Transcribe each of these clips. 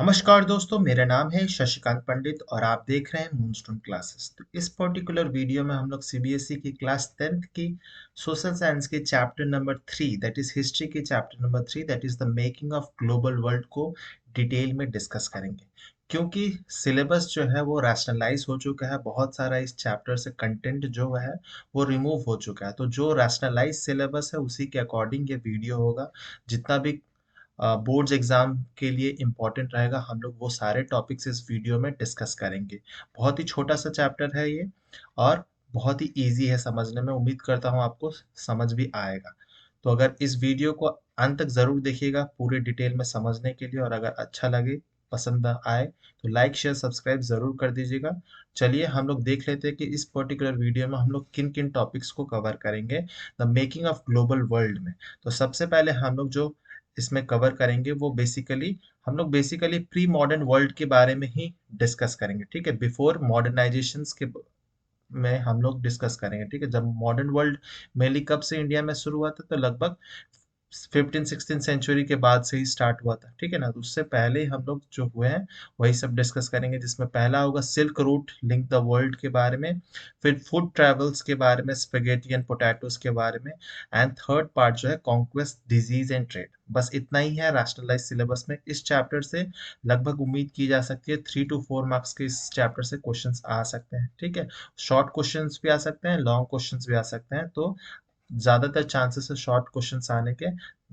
नमस्कार दोस्तों, मेरा नाम है शशिकांत पंडित और आप देख रहे हैं मूनस्टोन क्लासेस। तो इस पर्टिकुलर वीडियो में हम लोग सीबीएसई की क्लास 10th की सोशल साइंस के chapter number 3 that is history के chapter number 3 that is the making of global world को डिटेल में डिस्कस करेंगे। क्योंकि सिलेबस जो है वो रैशनलाइज हो चुका है, बहुत सारा इस चैप्टर से कंटेंट जो है वो रिमूव हो चुका है। तो जो रैशनलाइज सिलेबस है उसी के अकॉर्डिंग ये वीडियो होगा। जितना भी बोर्ड्स एग्जाम के लिए इम्पोर्टेंट रहेगा, हम लोग वो सारे टॉपिक्स इस वीडियो में डिस्कस करेंगे। बहुत ही छोटा सा चैप्टर है ये और बहुत ही इजी है समझने में। उम्मीद करता हूँ आपको समझ भी आएगा। तो अगर इस वीडियो को अंत तक ज़रूर देखिएगा पूरे डिटेल में समझने के लिए, और अगर अच्छा लगे, पसंद आए तो लाइक शेयर सब्सक्राइब ज़रूर कर दीजिएगा। चलिए हम लोग देख लेते हैं कि इस पर्टिकुलर वीडियो में हम लोग किन किन टॉपिक्स को कवर करेंगे the making of global world में। तो सबसे पहले हम लोग जो इसमें कवर करेंगे वो बेसिकली प्री मॉडर्न वर्ल्ड के बारे में ही डिस्कस करेंगे। ठीक है, बिफोर मॉडर्नाइजेशंस के में हम लोग डिस्कस करेंगे। ठीक है, जब मॉडर्न वर्ल्ड मेनली कब से इंडिया में शुरू हुआ था, तो लगभग 15-16 सेंचुरी के बाद से ही स्टार्ट हुआ था। ठीक है ना, तो उससे पहले हम लोग जो हुए हैं वही सब डिस्कस करेंगे, जिसमें पहला होगा silk route link the world के बारे में, फिर फूड ट्रेवल्स के बारे में, स्पेगेटी एंड पोटैटोस के बारे में, एंड थर्ड पार्ट जो है कॉन्क्वेस्ट, डिजीज एंड ट्रेड। बस इतना ही है रैशनलाइज सिलेबस में। इस चैप्टर से लगभग उम्मीद की जा सकती है 3 to 4 मार्क्स के इस चैप्टर से क्वेश्चंस आ सकते हैं। ठीक है, शॉर्ट क्वेश्चंस भी आ सकते हैं, लॉन्ग क्वेश्चंस भी आ सकते हैं। तो ज़्यादातर चांसेस है शॉर्ट क्वेश्चंस आने के,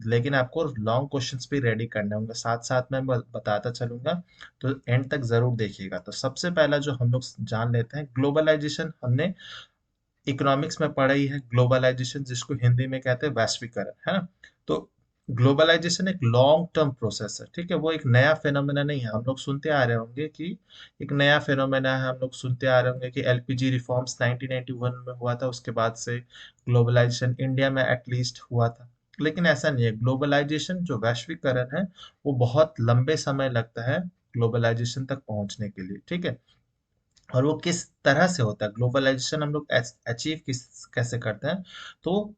लेकिन आपको लॉन्ग क्वेश्चंस भी रेडी करने होंगे। साथ साथ में बताता चलूंगा, तो एंड तक ज़रूर देखिएगा। तो सबसे पहला जो हम लोग जान लेते हैं ग्लोबलाइजेशन। हमने इकोनॉमिक्स में पढ़ा ही है ग्लोबलाइजेशन, जिसको हिंदी में कहते हैं वैश्वीकरण, है ना। तो ग्लोबलाइजेशन एक लॉन्ग टर्म प्रोसेस है। ठीक है, वो एक नया फिनोमेना नहीं है। हम लोग सुनते आ रहे होंगे कि एक नया फिनोमेना है। हम लोग सुनते आ रहे होंगे कि एलपीजी रिफॉर्म्स 1991 में हुआ था, उसके बाद से ग्लोबलाइजेशन इंडिया में एटलीस्ट हुआ था। लेकिन ऐसा नहीं है। ग्लोबलाइजेशन जो वैश्वीकरण है वो बहुत लंबे समय लगता है ग्लोबलाइजेशन तक पहुंचने के लिए। ठीक है, और वो किस तरह से होता है ग्लोबलाइजेशन, हम लोग अचीव किस कैसे करते हैं, तो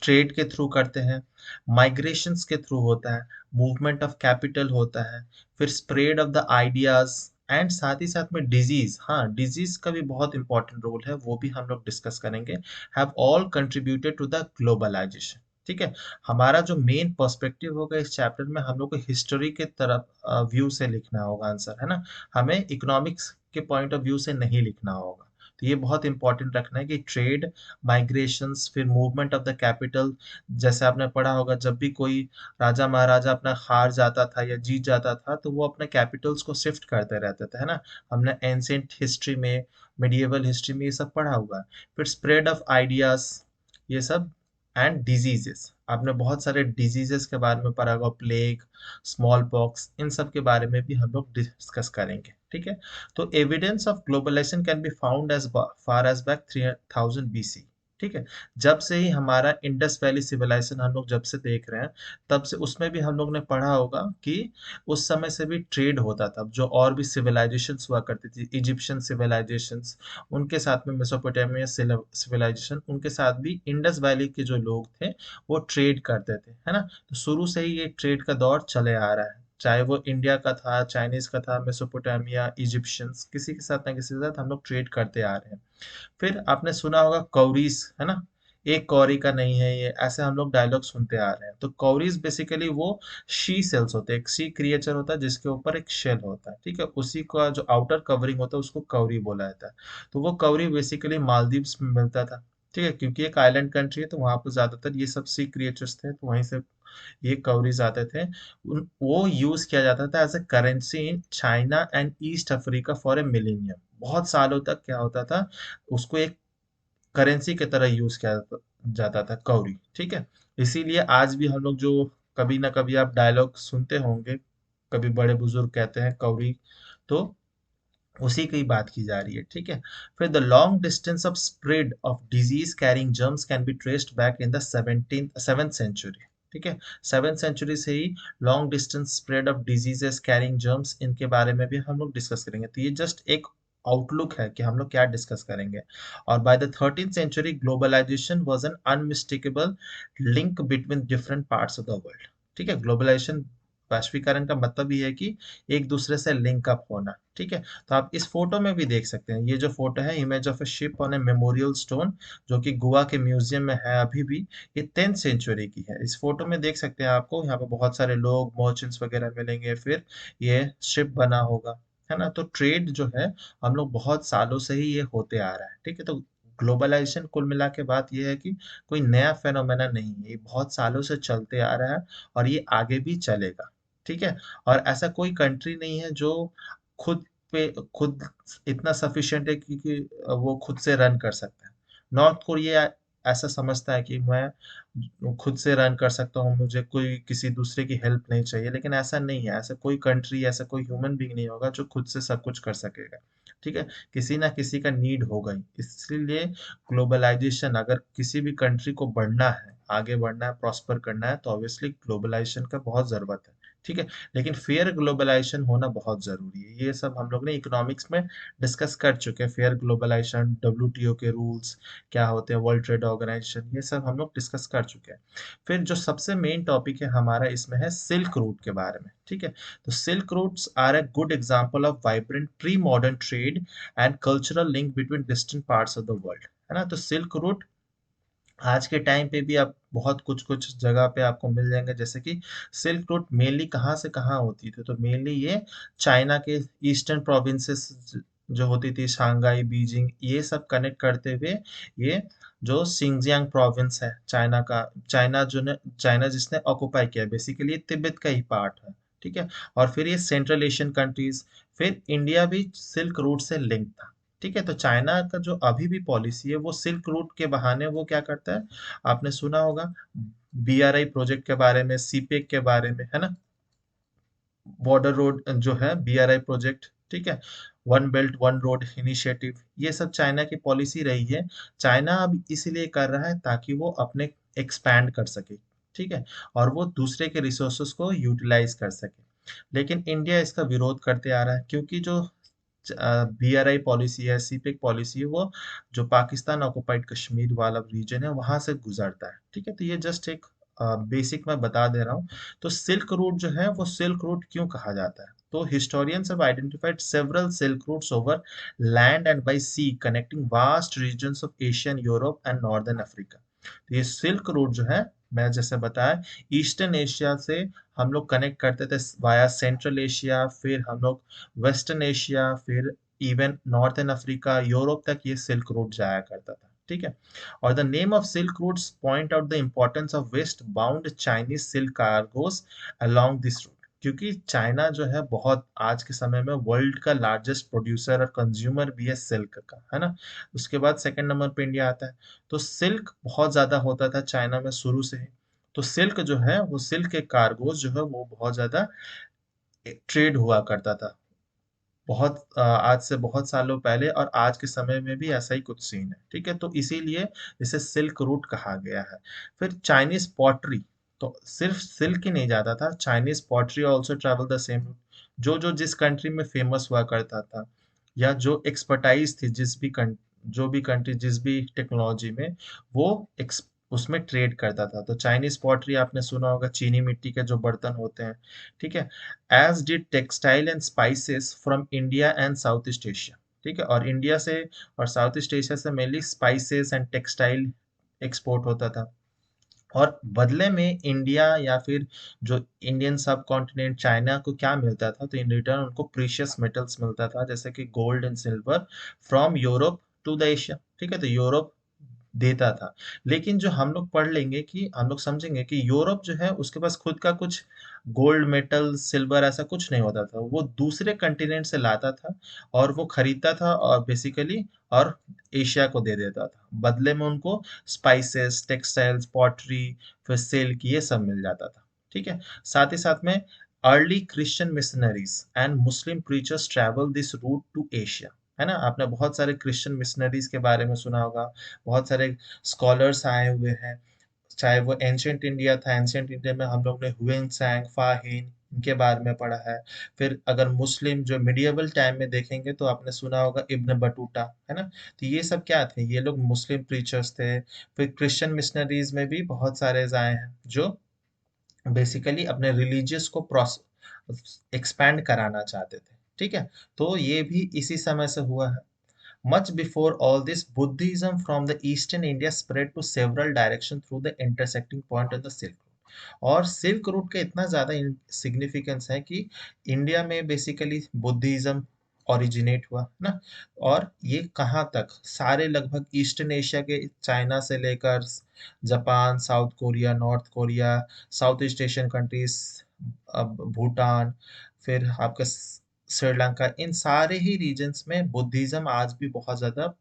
ट्रेड के थ्रू करते हैं, माइग्रेशंस के थ्रू होता है, मूवमेंट ऑफ कैपिटल होता है, फिर spread of the ideas, and साथ ही साथ में डिजीज। हाँ, डिजीज का भी बहुत इंपॉर्टेंट रोल है, वो भी हम लोग डिस्कस करेंगे। Have all contributed to the globalisation. ठीक है, हमारा जो मेन पर्सपेक्टिव होगा इस चैप्टर में, हम लोग को हिस्ट्री के तरफ व्यू से लिखना होगा आंसर, है ना। हमें इकोनॉमिक्स के पॉइंट ऑफ व्यू से नहीं लिखना होगा। तो ये बहुत इंपॉर्टेंट रखना है कि ट्रेड, माइग्रेशंस, फिर मूवमेंट ऑफ द कैपिटल। जैसे आपने पढ़ा होगा, जब भी कोई राजा महाराजा अपना हार जाता था या जीत जाता था, तो वो अपने कैपिटल्स को शिफ्ट करते रहते थे, है ना। हमने एंशिएंट हिस्ट्री में, मिडिएवल हिस्ट्री में ये सब पढ़ा हुआ है। फिर स्प्रेड ऑफ आइडियाज, ये सब, एंड डिजीजेस। आपने बहुत सारे डिजीजेस के बारे में पढ़ा होगा, प्लेग, स्मॉल पॉक्स, इन सब के बारे में भी हम लोग डिस्कस करेंगे। ठीक है, तो evidence of globalisation can be found as far as back 3000 BC. ठीक है, जब से ही हमारा इंडस वैली सिविलाइजेशन हम लोग जब से देख रहे हैं, तब से उसमें भी हम लोग ने पढ़ा होगा कि उस समय से भी ट्रेड होता था। जो और भी सिविलाइजेशंस हुआ करती थी, इजिप्शियन सिविलाइजेशंस, उनके साथ में मेसोपोटामिया सिविलाइजेशन, उनके साथ भी इंडस वैली के जो लोग थे वो ट्रेड करते थे, है ना। तो शुरू से ही ये ट्रेड का दौर चले आ रहा है, चाहे वो इंडिया का था, चाइनीज का था, मेसोपोटामिया, इजिप्शियंस, किसी के साथ ना किसी के साथ हम लोग ट्रेड करते आ रहे हैं। फिर आपने सुना होगा कौरीज, है ना। एक कौरी का नहीं है ये, ऐसे हम लोग डायलॉग सुनते आ रहे हैं। तो कौरीज बेसिकली वो शी सेल्स होते हैं, एक सी क्रिएचर होता है जिसके ऊपर एक शेल होता है। ठीक है, उसी का जो आउटर कवरिंग होता है उसको कौरी बोला जाता है। तो वो कौरी बेसिकली मालदीव्स में मिलता था। ठीक है, क्योंकि एक आइलैंड कंट्री है तो वहां पर ज्यादातर ये सब सी क्रिएचर्स थे, तो वहीं से ये कवरीज आते थे। वो यूज किया जाता था as a currency in China and East Africa for a millennium. बहुत सालों तक क्या होता था, उसको एक करेंसी की तरह यूज किया जाता था कौरी। ठीक है, इसीलिए आज भी हम लोग जो कभी ना कभी आप डायलॉग सुनते होंगे, कभी बड़े बुजुर्ग कहते हैं कौरी, तो उसी की बात की जा रही है। ठीक है, फिर the long distance of spread of disease carrying germs can be traced back in the 7th century. ठीक है, 7th सेंचुरी से ही long distance spread of diseases carrying germs, इनके बारे में भी हम लोग डिस्कस करेंगे। तो ये जस्ट एक आउटलुक है कि हम लोग क्या डिस्कस करेंगे। और by the 13th century globalization was an unmistakable link between different parts of the world. ठीक है, ग्लोबलाइजेशन वैश्वीकरण का मतलब ये है कि एक दूसरे से लिंक अप होना, ठीक है। तो आप इस फोटो में भी देख सकते हैं, ये जो फोटो है, image of a ship on A memorial stone, जो कि गोवा के म्यूजियम में है अभी भी। ये 10th सेंचुरी की है। इस फोटो में देख सकते हैं, आपको यहाँ पे बहुत सारे लोग, मर्चेंट्स वगैरह मिलेंगे, फिर ये शिप बना होगा, है ना। तो ट्रेड जो है, हम लोग बहुत सालों से ही ये होते आ रहा है, ठीक है। तो ग्लोबलाइजेशन कुल मिला के बात ये है कि कोई नया फेनोमेना नहीं है, ये बहुत सालों से चलते आ रहा है और ये आगे भी चलेगा, ठीक है। और ऐसा कोई कंट्री नहीं है जो खुद पे खुद इतना सफिशिएंट है कि वो खुद से रन कर सकता है। नॉर्थ कोरिया ऐसा समझता है कि मैं खुद से रन कर सकता हूँ, मुझे कोई किसी दूसरे की हेल्प नहीं चाहिए, लेकिन ऐसा नहीं है। ऐसा कोई कंट्री, ऐसा कोई ह्यूमन बीइंग नहीं होगा जो खुद से सब कुछ कर सकेगा, ठीक है। किसी ना किसी का नीड होगा ही। इसलिए ग्लोबलाइजेशन, अगर किसी भी कंट्री को बढ़ना है, आगे बढ़ना है, प्रॉस्पर करना है, तो ऑब्वियसली ग्लोबलाइजेशन का बहुत ज़रूरत है, ठीक है। लेकिन फेयर ग्लोबलाइजेशन होना बहुत ज़रूरी है। ये सब हम लोग ने इकोनॉमिक्स में डिस्कस कर चुके हैं। फेयर ग्लोबलाइजेशन, डब्ल्यूटीओ के रूल्स क्या होते हैं, वर्ल्ड ट्रेड ऑर्गेनाइजेशन, ये सब हम लोग डिस्कस कर चुके हैं। फिर जो सबसे मेन टॉपिक है हमारा इसमें है सिल्क रूट के बारे में, ठीक है। तो silk routes are a good example of vibrant pre modern trade and cultural link between distant parts of the world, है ना। तो सिल्क रूट आज के टाइम पे भी आप बहुत कुछ कुछ जगह पे आपको मिल जाएंगे। जैसे कि सिल्क रूट मेनली कहाँ से कहाँ होती थी, तो मेनली ये चाइना के ईस्टर्न प्रोविंसेस जो होती थी, शंघाई, बीजिंग, ये सब कनेक्ट करते हुए, ये जो सिंगजियांग प्रोविंस है चाइना का, चाइना जिसने ऑक्युपाई किया, बेसिकली तिब्बत का ही पार्ट है, ठीक है। और फिर ये सेंट्रल एशियन कंट्रीज, फिर इंडिया भी सिल्क रूट से लिंक था, ठीक है। तो चाइना का जो अभी भी पॉलिसी है, वो सिल्क रूट के बहाने वो क्या करता है, आपने सुना होगा बीआरआई प्रोजेक्ट के बारे में, सीपेक के बारे में, है ना। बॉर्डर रोड जो है, बीआरआई प्रोजेक्ट, ठीक है। One belt one road initiative, ये सब चाइना की पॉलिसी रही है। चाइना अब इसीलिए कर रहा है ताकि वो अपने एक्सपैंड कर सके, ठीक है, और वो दूसरे के रिसोर्सेस को यूटिलाइज कर सके। लेकिन इंडिया इसका विरोध करते आ रहा है, क्योंकि जो बीआरआई पॉलिसी है, सीपेक पॉलिसी है, वो जो पाकिस्तान ऑक्युपाइड कश्मीर वाला रीजन है, वहां से गुजरता है, ठीक है। तो ये जस्ट एक बेसिक मैं बता दे रहा हूँ। तो सिल्क रूट जो है, वो सिल्क रूट क्यों कहा जाता है, तो historians have identified several silk routes over land and by sea connecting vast regions of Asian, Europe and northern Africa. तो ये सिल्क रूट जो है, मैं जैसे बताया, ईस्टर्न एशिया से हम लोग कनेक्ट करते थे वाया सेंट्रल एशिया, फिर हम लोग वेस्टर्न एशिया, फिर इवन नॉर्थन अफ्रीका, यूरोप तक ये सिल्क रूट जाया करता था, ठीक है। और the name of silk routes point out the importance of west bound Chinese silk cargoes along this route, क्योंकि चाइना जो है बहुत आज के समय में वर्ल्ड का लार्जेस्ट प्रोड्यूसर और कंज्यूमर भी है सिल्क का, है ना। उसके बाद सेकंड नंबर पे इंडिया आता है। तो सिल्क बहुत ज्यादा होता था चाइना में शुरू से ही। तो सिल्क जो है, वो सिल्क के कार्गोज जो है, वो बहुत ज्यादा ट्रेड हुआ करता था, बहुत आज से बहुत सालों पहले, और आज के समय में भी ऐसा ही कुछ सीन है, ठीक है। तो इसीलिए इसे सिल्क रूट कहा गया है। फिर चाइनीज पॉटरी, तो सिर्फ सिल्क ही नहीं जाता था, Chinese pottery also travel the same route. जो जो जिस कंट्री में फेमस हुआ करता था, या जो एक्सपर्टाइज थी, जो भी कंट्री, जिस भी टेक्नोलॉजी में, वो उसमें ट्रेड करता था। तो चाइनीज पॉटरी आपने सुना होगा, चीनी मिट्टी के जो बर्तन होते हैं, ठीक है। As did textile and spices from India and South East Asia, ठीक है। और इंडिया से और साउथ ईस्ट एशिया से mainly spices and textile export होता था। और बदले में इंडिया या फिर जो इंडियन सब कॉन्टिनेंट, चाइना को क्या मिलता था, तो इन रिटर्न उनको प्रीशियस मेटल्स मिलता था, जैसे कि gold and silver from Europe to the Asia, ठीक है। तो यूरोप देता था। लेकिन जो हम लोग पढ़ लेंगे, कि हम लोग समझेंगे कि यूरोप जो है, उसके पास खुद का कुछ गोल्ड मेटल, सिल्वर, ऐसा कुछ नहीं होता था, वो दूसरे कंटिनेंट से लाता था और वो खरीदता था, और बेसिकली और एशिया को दे देता था। बदले में उनको स्पाइसेस, टेक्सटाइल्स, पॉटरी, फिर सिल्क, ये सब मिल जाता था, ठीक है। साथ ही साथ में early Christian missionaries and Muslim preachers travel this route to Asia, है ना। आपने बहुत सारे क्रिश्चियन मिशनरीज के बारे में सुना होगा, बहुत सारे स्कॉलर्स आए हुए हैं, चाहे वो एंशियंट इंडिया था, एंशियंट इंडिया में हम लोग ने हुएन सांग, फाहिन, इनके बारे में पढ़ा है। फिर अगर मुस्लिम जो मिडिएवल टाइम में देखेंगे, तो आपने सुना होगा इब्न बटूटा, है ना। तो ये सब क्या थे, ये लोग मुस्लिम प्रीचर्स थे। फिर क्रिश्चियन मिशनरीज में भी बहुत सारे आए हैं, जो बेसिकली अपने रिलीजियस को एक्सपैंड कराना चाहते थे। ठीक है, तो ये भी इसी समय से हुआ है। Much before all this, Buddhism from the eastern India spread to several directions through the intersecting point of the Silk Road. और सिल्क रूट का इतना ज़्यादा सिग्निफिकेंस है कि इंडिया में बेसिकली बुद्धिज़्म ओरिजिनेट हुआ ना। और ये कहाँ तक, सारे लगभग ईस्टर्न एशिया के, चाइना से लेकर Japan, south Korea, north Korea, south east Asian countries, अब भूटान, फिर आपका श्रीलंका, इन सारे ही रीजन्स में बुद्धिज्म आज भी बहुत ज़्यादा,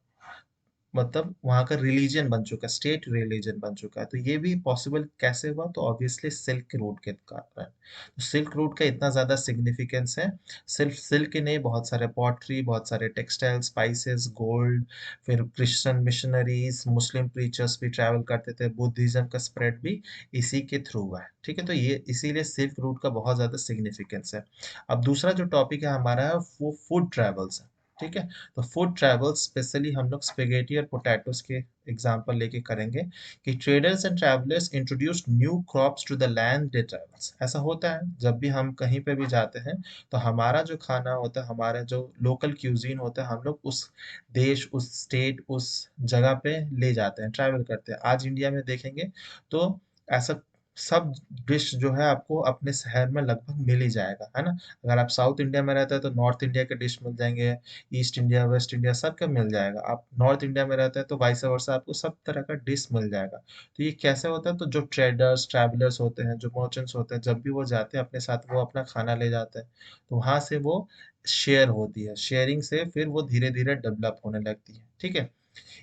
मतलब वहाँ का रिलीजन बन चुका है, स्टेट रिलीजन बन चुका है। तो ये भी पॉसिबल कैसे हुआ, तो ऑब्वियसली सिल्क रूट के कारण। तो सिल्क रूट का इतना ज़्यादा सिग्निफिकेंस है। सिर्फ सिल्क ही नहीं, बहुत सारे पॉटरी, बहुत सारे टेक्सटाइल, स्पाइसेस, गोल्ड, फिर क्रिश्चियन मिशनरीज, मुस्लिम प्रीचर्स भी ट्रैवल करते थे। बुद्धिज्म का स्प्रेड भी इसी के थ्रू हुआ है। ठीक है, तो ये इसीलिए सिल्क रूट का बहुत ज़्यादा सिग्निफिकेंस है। अब दूसरा जो टॉपिक है हमारा है वो फूड ट्रैवल्स है। ठीक है, तो फूड ट्रैवल्स स्पेशली हम लोग स्पेगेटी और पोटैटोस के एग्जांपल लेके करेंगे कि traders and travellers introduced new crops to the land they travels. ऐसा होता है जब भी हम कहीं पे भी जाते हैं, तो हमारा जो खाना होता है, हमारा जो लोकल क्यूजीन होता है, हम लोग उस देश, उस स्टेट, उस जगह पे ले जाते हैं, ट्रैवल करते हैं। आज इंडिया में देखेंगे तो ऐसा सब डिश जो है आपको अपने शहर में लगभग मिल ही जाएगा, है ना। अगर आप साउथ इंडिया में रहते हैं तो नॉर्थ इंडिया के डिश मिल जाएंगे, ईस्ट इंडिया, वेस्ट इंडिया, सबका मिल जाएगा। आप नॉर्थ इंडिया में रहते हैं तो वाइस वर्सा आपको सब तरह का डिश मिल जाएगा। तो ये कैसे होता है, तो जो ट्रेडर्स ट्रैवलर्स होते हैं, जो मर्चेंट्स होते हैं, जब भी वो जाते हैं अपने साथ वो अपना खाना ले जाते हैं। तो वहां से वो शेयर होती है, शेयरिंग से फिर वो धीरे धीरे डेवलप होने लगती है। ठीक है,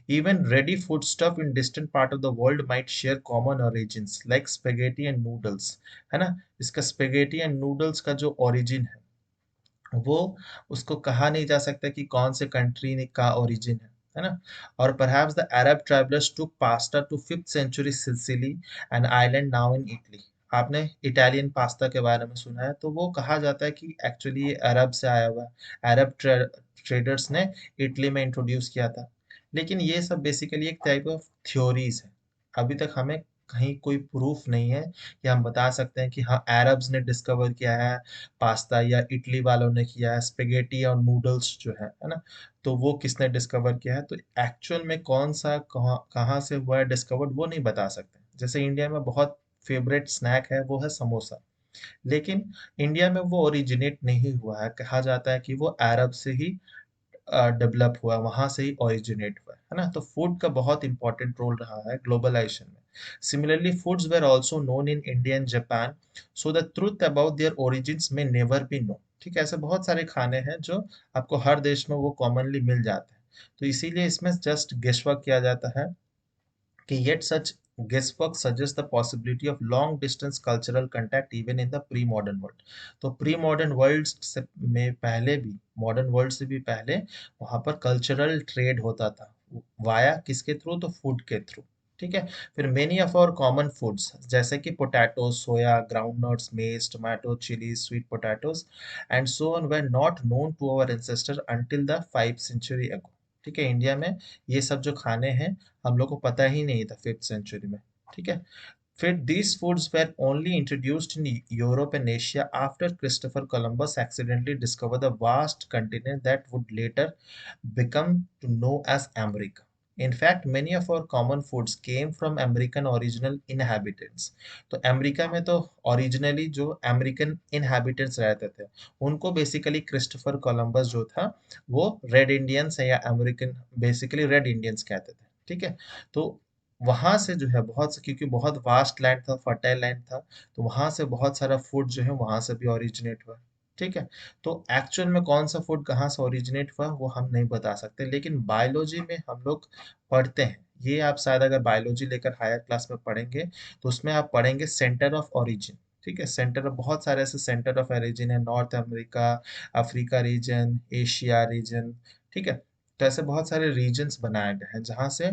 even ready foodstuff in distant part of the world might share common origins like spaghetti and noodles, है ना। इसका spaghetti and noodles का जो origin है वो, उसको कहा नहीं जा सकता कि कौन से कंट्री ने का ओरिजिन है ना। और perhaps the Arab travelers took pasta to 5th century Sicily, an island now in Italy। आपने इटालियन पास्ता के बारे में सुना है, तो वो कहा जाता है कि एक्चुअली ये अरब से आया हुआ है। अरब ट्रेडर्स ने इटली में इंट्रोड्यूस किया था। लेकिन ये सब बेसिकली एक टाइप ऑफ थ्योरीज है। अभी तक हमें कहीं कोई प्रूफ नहीं है कि हम बता सकते हैं कि हाँ अरब्स ने डिस्कवर किया है पास्ता, या इटली वालों ने किया है स्पेगेटी और नूडल्स जो है ना। तो वो किसने डिस्कवर किया है, तो एक्चुअल में कौन सा कहाँ कहाँ से हुआ है डिस्कवर्ड, वो नहीं बता सकते। जैसे इंडिया में बहुत फेवरेट स्नैक है वो है समोसा, लेकिन इंडिया में वो ओरिजिनेट नहीं हुआ है। कहा जाता है कि वो अरब से ही डेवलप हुआ, वहां से ही ओरिजिनेट हुआ है ना। तो फूड का बहुत इंपॉर्टेंट रोल रहा है ग्लोबलाइजेशन में। Similarly foods where also known in India and Japan, so the truth about their origins में नेवर बी नो। ठीक है, ऐसे बहुत सारे खाने हैं जो आपको हर देश में वो कॉमनली मिल जाते हैं। तो इसीलिए इसमें जस्ट गेसवर्क किया जाता है कि yet such guesswork suggests the possibility of long distance cultural contact even in the pre modern world। तो प्री मॉडर्न वर्ल्ड से में पहले भी, मॉडर्न वर्ल्ड से भी पहले वहां पर कल्चरल ट्रेड होता था। वाया किसके थ्रू, तो फूड के थ्रू। ठीक है, फिर many of our common foods जैसे कि potato, soya, groundnuts, maize, tomato, chilli, sweet potatoes and so on were not known to our ancestor until the 5th century ago। ठीक है, इंडिया में ये सब जो खाने हैं हम लोग को पता ही नहीं था 5th century में। ठीक है, फिर these foods were only introduced in Europe and Asia after Christopher Columbus accidentally discovered the vast continent that would later become to know as America। In fact, many of our common foods came from American original inhabitants। तो America में तो originally जो American inhabitants रहते थे, उनको basically Christopher Columbus जो था वो रेड इंडियंस है या अमेरिकन, बेसिकली रेड इंडियंस कहते थे। ठीक है, तो वहां से जो है बहुत से, क्योंकि बहुत वास्ट लैंड था, फर्टाइल लैंड था, तो वहां से बहुत सारा फूड जो है वहां से भी ओरिजिनेट हुआ। ठीक है, तो एक्चुअल में कौन सा फूड कहाँ से ओरिजिनेट हुआ वो हम नहीं बता सकते, लेकिन बायोलॉजी में हम लोग पढ़ते हैं। ये आप शायद अगर बायोलॉजी लेकर हायर क्लास में पढ़ेंगे तो उसमें आप पढ़ेंगे सेंटर ऑफ ओरिजिन। ठीक है, सेंटर ऑफ, बहुत सारे ऐसे सेंटर ऑफ ओरिजिन है, north America, Africa reason, Asia region. ठीक है, तो ऐसे बहुत सारे रीजन्स बनाए गए हैं जहाँ से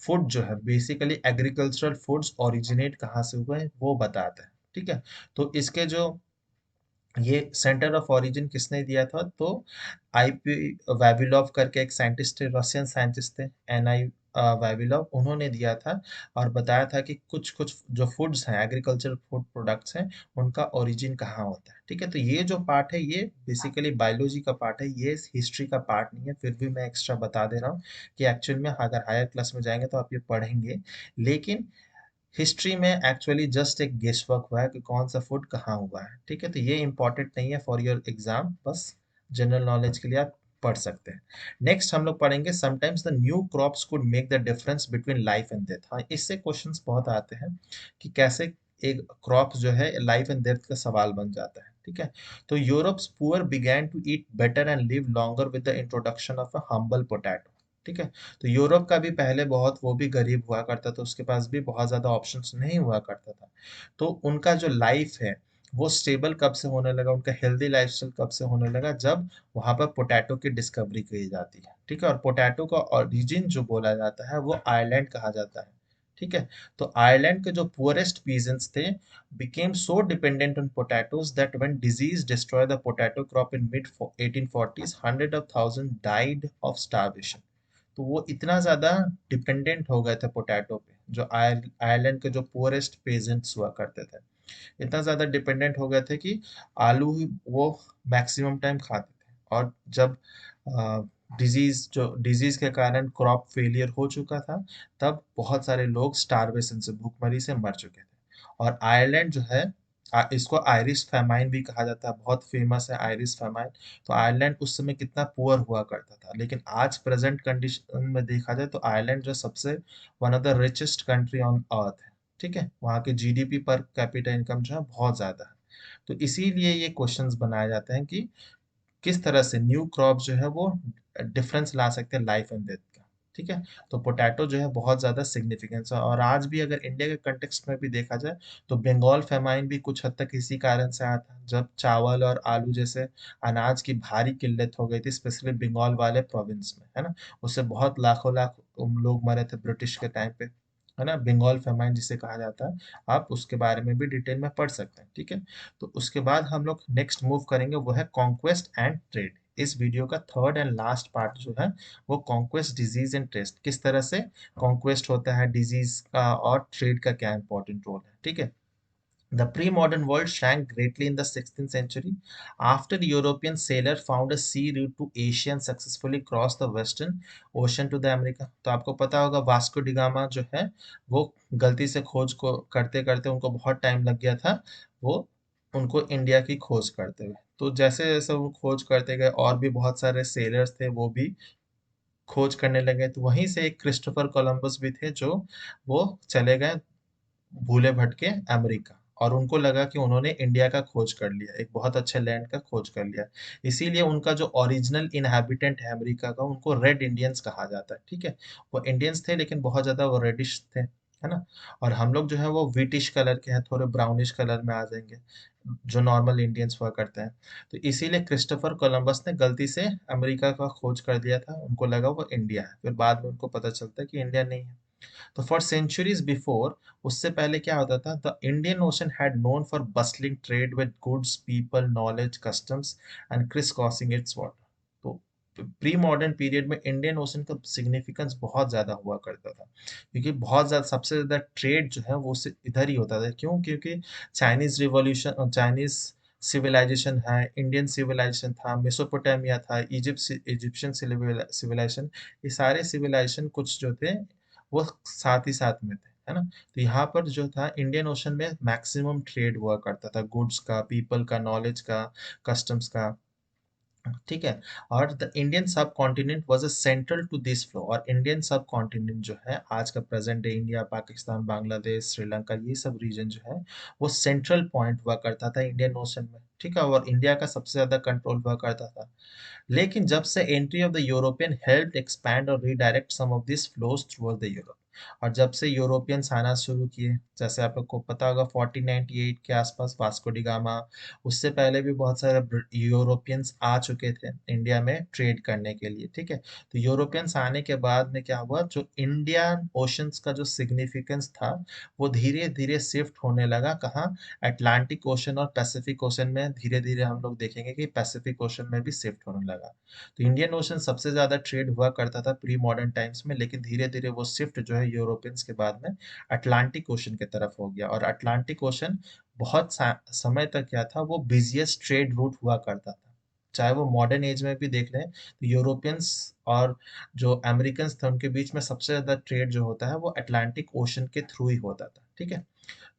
फूड जो है, बेसिकली एग्रीकल्चरल फूड्स ओरिजिनेट कहाँ से हुए हैं वो बताते हैं। ठीक है, तो इसके जो ये सेंटर ऑफ ओरिजिन किसने दिया था, तो आईपी वेविलोव करके एक साइंटिस्ट थे, रशियन साइंटिस्ट थे, एन आई वाइविलॉव, उन्होंने दिया था और बताया था कि कुछ कुछ जो फूड्स हैं, एग्रीकल्चर फूड प्रोडक्ट्स हैं, उनका ओरिजिन कहाँ होता है। ठीक है, तो ये जो पार्ट है ये बेसिकली बायोलॉजी का पार्ट है, ये हिस्ट्री का पार्ट नहीं है। फिर भी मैं एक्स्ट्रा बता दे रहा हूँ कि एक्चुअल में अगर हायर क्लास में जाएंगे तो आप ये पढ़ेंगे, लेकिन हिस्ट्री में एक्चुअली जस्ट एक गेस वर्क हुआ है कि कौन सा फूड कहाँ हुआ है। ठीक है, तो ये इंपॉर्टेंट नहीं है फॉर योर एग्जाम, बस जनरल नॉलेज के लिए आप पढ़ सकते हैं। नेक्स्ट हम लोग पढ़ेंगे sometimes the new crops could make the difference between life and death. हाँ, इससे क्वेश्चंस बहुत आते हैं कि कैसे एक क्रॉप जो है लाइफ एंड डेथ का सवाल बन जाता है। ठीक है, तो Europe's poor began to eat better and live longer with the introduction of a humble potato. ठीक है, तो यूरोप का भी पहले बहुत, वो भी गरीब हुआ करता था, उसके पास भी बहुत ज़्यादा ऑप्शंस नहीं हुआ करता था। तो उनका जो लाइफ है वो स्टेबल कब से होने लगा, उनका हेल्दी लाइफस्टाइल कब से होने लगा, जब वहाँ पर पोटैटो की डिस्कवरी की जाती है। ठीक है, और पोटैटो का ओरिजिन जो बोला जाता है वो आयरलैंड कहा जाता है। ठीक है, तो आयरलैंड के जो पुअरेस्ट पीजेंट्स थे became so dependent on potatoes that when disease destroyed the potato crop in mid 1840s, hundred of thousands died of starvation। तो वो इतना ज़्यादा डिपेंडेंट हो गए थे पोटैटो पे, जो आयरलैंड के जो पुअरेस्ट पेजेंट्स हुआ करते थे, इतना ज़्यादा डिपेंडेंट हो गए थे कि आलू ही वो मैक्सिमम टाइम खाते थे। और जब डिजीज के कारण क्रॉप फेलियर हो चुका था, तब बहुत सारे लोग स्टारवेशन से, भूखमरी से मर चुके थे। और आयरलैंड जो है, इसको आयरिश फेमाइन भी कहा जाता है, बहुत फेमस है आयरिश फेमाइन। तो आयरलैंड उस समय कितना पुअर हुआ करता था, लेकिन आज प्रेजेंट कंडीशन में देखा जाए तो आयरलैंड जो सबसे one of the richest country on earth है। ठीक है, वहाँ के जीडीपी पर कैपिटा इनकम जो है बहुत ज़्यादा है। तो इसीलिए ये क्वेश्चंस बनाए जाते हैं कि किस तरह से न्यू क्रॉप जो है वो डिफरेंस ला सकते हैं लाइफ एंड डेथ का। ठीक है, तो पोटैटो जो है बहुत ज़्यादा सिग्निफिकेंस है। और आज भी अगर इंडिया के कंटेक्स्ट में भी देखा जाए तो बंगाल फेमाइन भी कुछ हद तक इसी कारण से आया था, जब चावल और आलू जैसे अनाज की भारी किल्लत हो गई थी, स्पेशली बंगाल वाले प्रोविंस में, है ना। उससे बहुत लाखों लाख लोग मरे थे ब्रिटिश के टाइम पे, है ना, बंगाल फेमाइन जिसे कहा जाता है। आप उसके बारे में भी डिटेल में पढ़ सकते हैं। ठीक है, तो उसके बाद हम लोग नेक्स्ट मूव करेंगे, वो है कॉन्क्वेस्ट एंड ट्रेड। इस वीडियो का थर्ड एंड लास्ट पार्ट जो है वो कॉन्क्वेस्ट, डिजीज एंड ट्रेड, किस तरह से कॉन्क्वेस्ट होता है, डिजीज का और ट्रेड का क्या इंपॉर्टेंट रोल है। ठीक है, the pre-modern world shrank greatly in the 16th century after the European sailor found a sea route to Asia and successfully crossed the Western Ocean to the America। तो आपको पता होगा Vasco da Gama जो है वो गलती से खोज को करते करते उनको बहुत टाइम लग गया था, वो उनको इंडिया की खोज करते हुए। तो जैसे जैसे वो खोज करते गए और भी बहुत सारे सेलर्स थे वो भी खोज करने लगे, तो वहीं से एक क्रिस्टोफर कोलंबस भी थे जो वो चले गए भूले भटके अमेरिका, और उनको लगा कि उन्होंने इंडिया का खोज कर लिया, एक बहुत अच्छे लैंड का खोज कर लिया। इसीलिए उनका जो ओरिजिनल इनहैबिटेंट है अमेरिका का, उनको रेड इंडियंस कहा जाता है। ठीक है, वो इंडियंस थे लेकिन बहुत ज्यादा वो रेडिश थे, है ना। और हम लोग जो है वो व्हीटिश कलर के हैं, थोड़े ब्राउनिश कलर में आ जाएंगे, जो नॉर्मल इंडियंस हुआ करते हैं। तो इसीलिए क्रिस्टोफर कोलंबस ने गलती से अमेरिका का खोज कर दिया था, उनको लगा वो इंडिया है, फिर बाद में उनको पता चलता है कि इंडिया नहीं है। तो फॉर सेंचुरीज बिफोर, उससे पहले क्या होता था, the Indian Ocean had known for bustling trade with goods, people, knowledge, customs and crisscrossing इट्स its. Water pre modern period में इंडियन ओशन का सिग्निफिकेंस बहुत ज्यादा हुआ करता था, क्योंकि बहुत ज्यादा, सबसे ज्यादा ट्रेड जो है वो इधर ही होता था। क्यों? क्योंकि चाइनीज रिवॉल्यूशन, चाइनीज सिविलाइजेशन है, इंडियन सिविलाइजेशन था, मेसोपोटामिया था, इजिप्ट, इजिप्शियन सिविलाइजेशन, ये सारे सिविलाइजेशन कुछ जो थे वो साथ ही साथ में थे, है ना। तो यहाँ पर जो था इंडियन ओशन में मैक्सिमम ट्रेड हुआ करता था, गुड्स का, पीपल का, नॉलेज का, कस्टम्स का। ठीक है, और the Indian subcontinent was a central to this flow. और इंडियन सब कॉन्टिनेंट जो है आज का present day India, Pakistan, Bangladesh, Sri Lanka, ये सब रीजन जो है वो सेंट्रल पॉइंट हुआ करता था इंडियन ओशन में। ठीक है, और इंडिया का सबसे ज्यादा कंट्रोल हुआ करता था। लेकिन जब से entry of the European help expand और redirect some of this flows through the Europe, और जब से यूरोपियंस आना शुरू किए, जैसे आप लोग को पता होगा 1498 के आसपास वास्को डी गामा, उससे पहले भी बहुत सारे यूरोपियंस आ चुके थे इंडिया में ट्रेड करने के लिए, ठीक है। तो यूरोपियंस आने के बाद में क्या हुआ, जो इंडियन ओशंस का जो सिग्निफिकेंस था वो धीरे धीरे शिफ्ट होने लगा, कहाँ, अटलांटिक ओशन और पैसिफिक ओशन में। धीरे धीरे हम लोग देखेंगे कि पैसिफिक ओशन में भी शिफ्ट होने लगा। तो इंडियन ओशन सबसे ज्यादा ट्रेड हुआ करता था प्री मॉडर्न टाइम्स में, लेकिन धीरे धीरे वो शिफ्ट जो है यूरोपियंस के बाद में अटलांटिक ओशन की तरफ हो गया। और अटलांटिक ओशन बहुत समय तक क्या था, वो बिजिएस्ट ट्रेड रूट हुआ करता था। चाहे वो मॉडर्न एज में भी देख लें तो यूरोपियंस और जो अमेरिकन थे उनके बीच में सबसे ज्यादा ट्रेड जो होता है वो अटलांटिक ओशन के थ्रू ही होता था, ठीक है।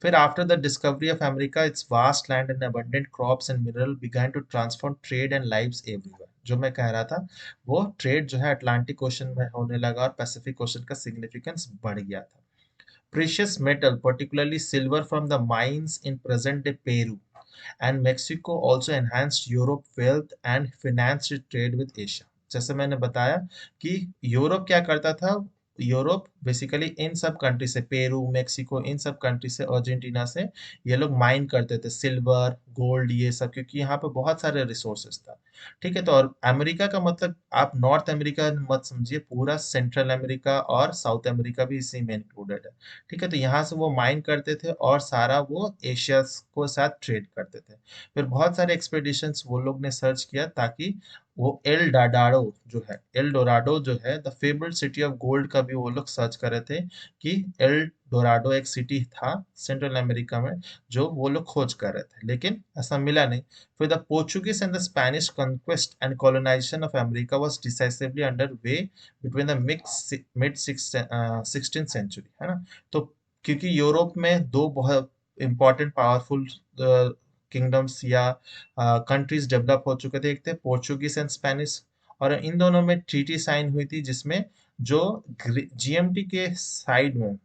फिर after the discovery of America, its vast land and abundant crops and mineral began to transform trade and lives everywhere. जो मैं कह रहा था, वो ट्रेड जो है अटलांटिक ओशन में होने लगा और पैसिफिक ओशन का सिग्निफिकेंस बढ़ गया था। Precious metal, particularly silver from the mines in present-day Peru and Mexico, also enhanced Europe wealth and financed trade with Asia. जैसे मैंने बताया कि यूरोप क्या करता था, यूरोप बेसिकली इन सब कंट्री से, पेरू, मेक्सिको, इन सब कंट्री से, अर्जेंटीना से, ये लोग माइन करते थे सिल्वर, गोल्ड, ये सब, क्योंकि यहाँ पे बहुत सारे रिसोर्सेस था, ठीक है। तो और अमेरिका का मतलब आप नॉर्थ अमेरिका मत समझिए, पूरा सेंट्रल अमेरिका और साउथ अमेरिका भी इसी में इंक्लूडेड है, ठीक है। तो यहाँ से वो माइन करते थे और सारा वो एशिया को साथ ट्रेड करते थे। फिर बहुत सारे एक्सपेडिशंस वो लोग ने सर्च किया ताकि वो एल डाडाडो जो है, एल डोराडो जो है, the fabled city of gold का भी वो लोग सर्च कर रहे थे कि एल डोराडो एक सिटी था सेंट्रल अमेरिका में जो वो लोग खोज कर रहे थे, लेकिन ऐसा मिला नहीं। फिर the Portuguese and the Spanish conquest and colonization of America was decisively underway between the mid 16th century, है ना। तो क्योंकि यूरोप में दो बहुत इंपॉर्टेंट पावरफुल किंगडम्स या कंट्रीज डेवलप हो चुके थे, एक थे पोर्चुगीज एंड स्पेनिश, और इन दोनों में ट्रीटी साइन हुई थी जिसमें जो जीएमटी के साइड में,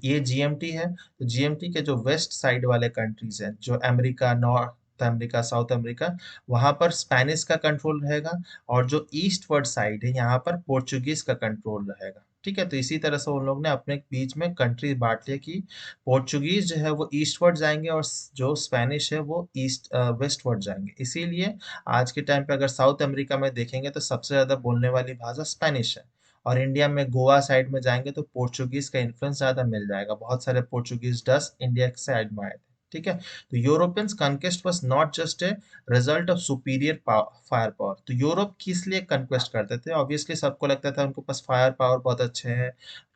ये जीएमटी है, तो जीएमटी के जो वेस्ट साइड वाले कंट्रीज हैं, जो America, north America, south America, वहां पर स्पेनिश का कंट्रोल रहेगा, और जो ईस्टवर्ड साइड है यहाँ पर पोर्चुगीज का कंट्रोल रहेगा, ठीक है। तो इसी तरह से उन लोग ने अपने बीच में कंट्री बांट लिया कि पोर्चुगीज जो है वो ईस्टवर्ड जाएंगे और जो स्पेनिश है वो ईस्ट वेस्टवर्ड जाएंगे। इसीलिए आज के टाइम पे अगर साउथ अमेरिका में देखेंगे तो सबसे ज्यादा बोलने वाली भाषा स्पेनिश है, और इंडिया में गोवा साइड में जाएंगे तो पोर्चुगीज का इन्फ्लुएंस ज्यादा मिल जाएगा। बहुत सारे पोर्चुगीज डच इंडिया साइड में आए थे, ठीक है। तो Europeans conquest was not just a result of superior fire power. तो यूरोप किस लिए कन्क्वेस्ट करते थे, ऑब्वियसली सबको लगता था उनके पास फायर पावर बहुत अच्छे हैं,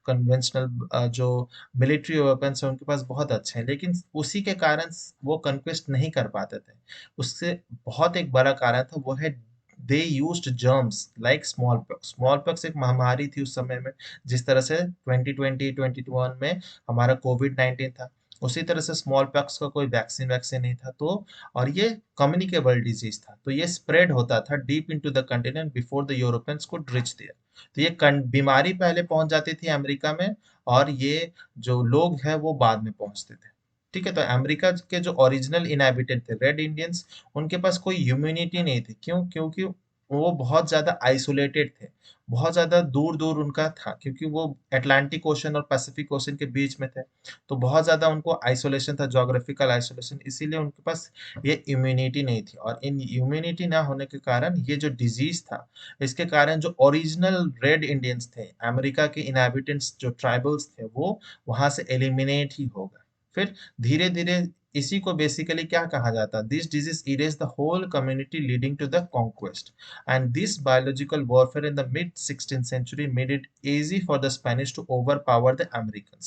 कन्वेंशनल जो मिलिट्री वेपन्स है उनके पास बहुत अच्छे हैं, लेकिन उसी के कारण वो कन्क्वेस्ट नहीं कर पाते थे। उससे बहुत एक बड़ा कारण था, वो है they used germs like small pox. Small pox एक महामारी थी उस समय में, जिस तरह से 2020 2021 में हमारा कोविड 19 था, उसी तरह से स्मॉल पॉक्स का कोई वैक्सीन वैक्सीन नहीं था। तो और ये कम्युनिकेबल डिजीज था, तो ये स्प्रेड होता था deep into the continent before the Europeans could reach there. तो ये बीमारी पहले पहुंच जाती थी अमेरिका में, और ये जो लोग हैं वो बाद में पहुंचते थे, ठीक है। तो अमेरिका के जो ओरिजिनल इनहैबिटेंट थे, रेड इंडियंस, उनके पास कोई इम्यूनिटी नहीं थी। क्यों? क्योंकि वो बहुत ज्यादा आइसोलेटेड थे, बहुत ज्यादा दूर दूर उनका था, क्योंकि वो अटलांटिक ओशन और पैसिफिक ओशन के बीच में थे। तो बहुत ज्यादा उनको आइसोलेशन था, जोग्राफिकल आइसोलेशन, इसीलिए उनके पास ये इम्यूनिटी नहीं थी। और इन इम्यूनिटी ना होने के कारण ये जो डिजीज था, इसके कारण जो ओरिजिनल रेड इंडियंस थे, अमेरिका के इनहैबिटेंट्स जो ट्राइबल्स थे, वो वहां से एलिमिनेट ही हो गए। फिर धीरे धीरे इसी को बेसिकली क्या कहा जाता है, this disease erase the whole community leading to the conquest, and this biological warfare in the mid 16th century made it easy for the Spanish to overpower the American,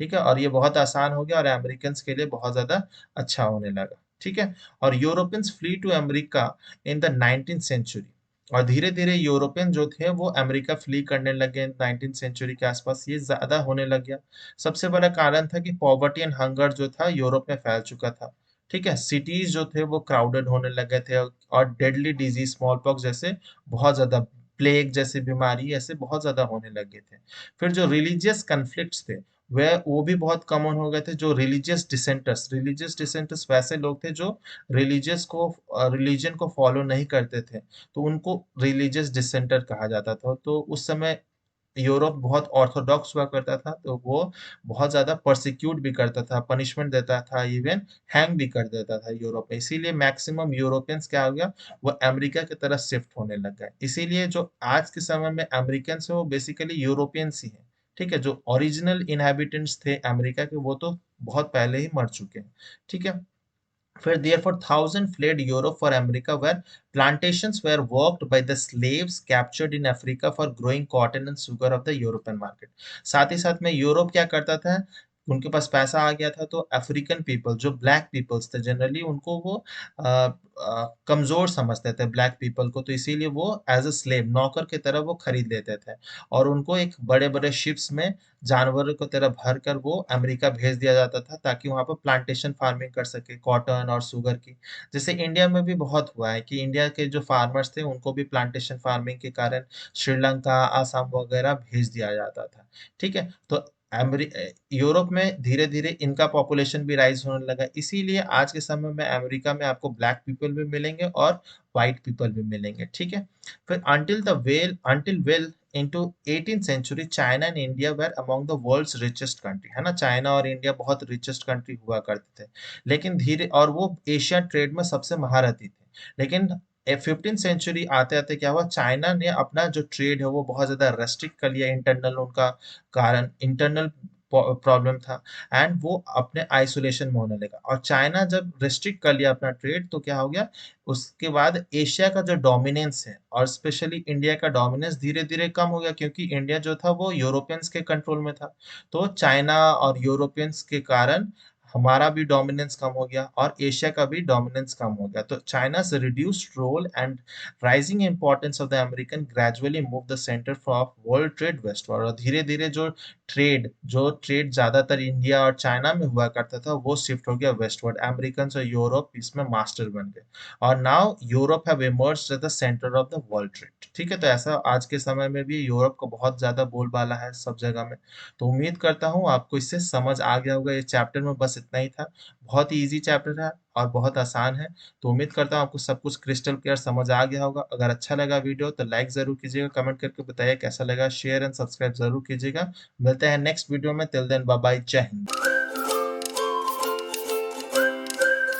ठीक है। और ये बहुत आसान हो गया और अमेरिकन के लिए बहुत ज्यादा अच्छा होने लगा, ठीक है। और Europeans flee to America in the 19th century, और धीरे धीरे यूरोपियन जो थे वो अमेरिका फ्ली करने लगे 19th सेंचुरी के आसपास, ये ज्यादा होने लग गया। सबसे बड़ा कारण था कि पॉवर्टी एंड हंगर जो था यूरोप में फैल चुका था, ठीक है। सिटीज जो थे वो क्राउडेड होने लगे थे, और डेडली डिजीज, स्मॉल पॉक्स जैसे बहुत ज्यादा, प्लेग जैसी बीमारी ऐसे बहुत ज्यादा होने लगे थे। फिर जो रिलीजियस कन्फ्लिक्ट्स थे वह वो भी बहुत कॉमन हो गए थे। जो रिलीजियस डिसेंटर्स वैसे लोग थे जो रिलीजन को फॉलो नहीं करते थे, तो उनको रिलीजियस डिसेंटर कहा जाता था। तो उस समय यूरोप बहुत ऑर्थोडॉक्स हुआ करता था, तो वो बहुत ज़्यादा प्रोसिक्यूट भी करता था, पनिशमेंट देता था, इवन हैंग भी कर देता था यूरोप में। इसीलिए मैक्सिमम यूरोपियंस क्या हो गया, वो अमेरिका की तरफ शिफ्ट होने लग गए। इसीलिए जो आज के समय में अमेरिकन्स है वो बेसिकली यूरोपियंस ही हैं। ठीक है, जो ओरिजिनल इनहैबिटेंट्स थे अमेरिका के वो तो बहुत पहले ही मर चुके हैं। ठीक है, फिर therefore thousand fled Europe for America where plantations were worked by the slaves captured in Africa for growing cotton and sugar of the European market। साथ ही साथ में यूरोप क्या करता था, उनके पास पैसा आ गया था तो अफ्रीकन पीपल जो ब्लैक पीपल्स थे जनरली उनको वो कमजोर समझते थे ब्लैक पीपल को, तो इसीलिए वो एज अ स्लेव नौकर की तरह वो खरीद लेते थे और उनको एक बड़े बड़े शिप्स में जानवरों की तरह भर कर वो अमेरिका भेज दिया जाता था ताकि वहाँ पर प्लांटेशन फार्मिंग कर सके कॉटन और शुगर की। जैसे इंडिया में भी बहुत हुआ है कि इंडिया के जो फार्मर्स थे उनको भी प्लांटेशन फार्मिंग के कारण श्रीलंका आसाम वगैरह भेज दिया जाता था। ठीक है, तो यूरोप में धीरे धीरे इनका पॉपुलेशन भी राइज होने लगा, इसीलिए आज के समय में अमेरिका में आपको ब्लैक पीपल भी मिलेंगे और व्हाइट पीपल भी मिलेंगे। ठीक है, फिर until well into 18th century China and India were among the world's richest country, है ना, चाइना और इंडिया बहुत रिचेस्ट कंट्री हुआ करते थे। लेकिन धीरे और वो एशिया ट्रेड में सबसे महारथी थे। लेकिन 15th सेंचुरी आते आते क्या हुआ, चाइना ने अपना जो ट्रेड है वो बहुत ज्यादा रेस्ट्रिक्ट कर लिया, इंटरनल उनका कारण इंटरनल प्रॉब्लम था एंड वो अपने आइसोलेशन में होने लगा। और चाइना जब रेस्ट्रिक्ट कर लिया अपना ट्रेड तो क्या हो गया, उसके बाद एशिया का जो डोमिनेंस है और स्पेशली इंडिया का डोमिनेंस धीरे धीरे कम हो गया, क्योंकि इंडिया जो था वो यूरोपियंस के कंट्रोल में था। तो चाइना और यूरोपियंस के कारण हमारा भी डोमिनेंस कम हो गया और एशिया का भी डोमिनेंस कम हो गया। तो चाइना's reduced role and rising importance of the American gradually moved the center of world trade westward। और धीरे धीरे जो ट्रेड ज्यादातर इंडिया और चाइना में हुआ करता था वो शिफ्ट हो गया वेस्टवर्ड, अमेरिकन और यूरोप इसमें मास्टर बन गए और now Europe have emerged at the centre of the world trade. ठीक है, तो ऐसा आज के समय में भी यूरोप को बहुत ज्यादा बोलबाला है सब जगह में। तो उम्मीद करता हूँ आपको इससे समझ आ गया होगा, ये चैप्टर में बस इतना ही था। बहुत ही इजी चैप्टर है और बहुत आसान है। तो उम्मीद करता हूँ आपको सब कुछ क्रिस्टल क्लियर समझ आ गया होगा। अगर अच्छा लगा वीडियो तो लाइक जरूर कीजिएगा, कमेंट करके बताइए कैसा लगा, शेयर एंड सब्सक्राइब जरूर कीजिएगा। मिलते हैं नेक्स्ट वीडियो में, टिल देन बाय बाय, जय हिंद।